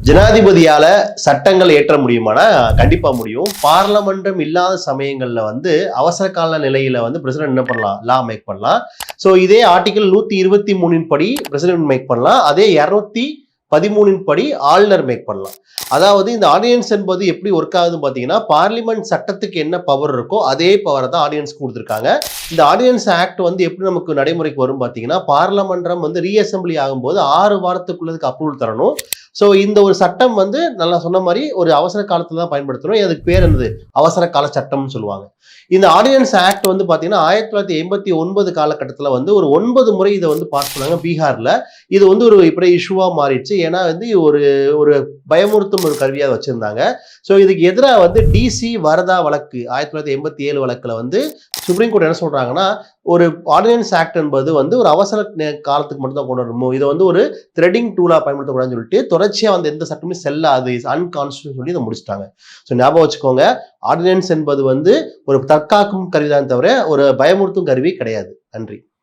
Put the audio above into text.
ஜனாதிபதியால சட்டங்கள் ஏற்ற முடியுமானா கண்டிப்பா முடியும். பார்லமென்றம் இல்லாத சமயங்கள்ல அவசர கால நிலையில பிரசிடென்ட் என்ன பண்ணலாம், லா மேக் பண்ணலாம். சோ இதே ஆர்டிகல் 123 படி பிரசிடென்ட் மேக் பண்ணலாம். அதே 213 படி ஆளுநர் மேக் பண்ணலாம். அதாவது இந்த ஆர்டினன்ஸ் என்பது எப்படி ஒர்க் ஆகுதுன்னு பாத்தீங்கன்னா, பார்லிமெண்ட் சட்டத்துக்கு என்ன பவர் இருக்கோ அதே பவரை தான் ஆர்டினன்ஸ் கொடுத்துருக்காங்க. இந்த ஆர்டினன்ஸ் ஆக்ட் எப்படி நமக்கு நடைமுறைக்கு வரும் பாத்தீங்கன்னா, பார்லமென்றம் ரீஅசம்பிளி ஆகும்போது 6 வாரத்துக்குள்ளதுக்கு அப்ரூவல் தரணும். சோ இந்த ஒரு சட்டம் நல்லா சொன்ன மாதிரி ஒரு அவசர காலத்துல தான் பயன்படுத்தணும். அதுக்கு பேர் என்னது, அவசர கால சட்டம்னு சொல்லுவாங்க. இந்த ஆர்டினன்ஸ் ஆக்ட் பாத்தீங்கன்னா 1989 காலகட்டத்துல ஒரு 9 முறை இதை பாஸ் பண்ணாங்க பீகார்ல. இது ஒரு இப்படி இஷ்யூவா மாறிடுச்சு. ஏன்னா ஒரு ஒரு பயமுறுத்தும் ஒரு கருவியா வச்சிருந்தாங்க. சோ இதுக்கு எதிராக டிசி வரதா வழக்கு 1987 வழக்குல சுப்ரீம் கோர்ட் என்ன சொல்றாங்கன்னா, ஒரு ஆர்டினன்ஸ் ஆக்ட் என்பது ஒரு அவசர காலத்துக்கு மட்டும் தான் கொண்டு வரணும். இதை ஒரு த்ரெடிங் டூலா பயன்படுத்தக்கூடாதுன்னு சொல்லிட்டு தொடர்ச்சியா எந்த சட்டமே செல்லாது, அன்கான்ஸ்டிடியூஷனல் சொல்லி இதை முடிச்சிட்டாங்க. ஸோ ஞாபகம் வச்சுக்கோங்க, ஆர்டினன்ஸ் என்பது ஒரு தற்காக்கும் கருவிதான் தவிர ஒரு பயமுறுத்தும் கருவி கிடையாது. நன்றி.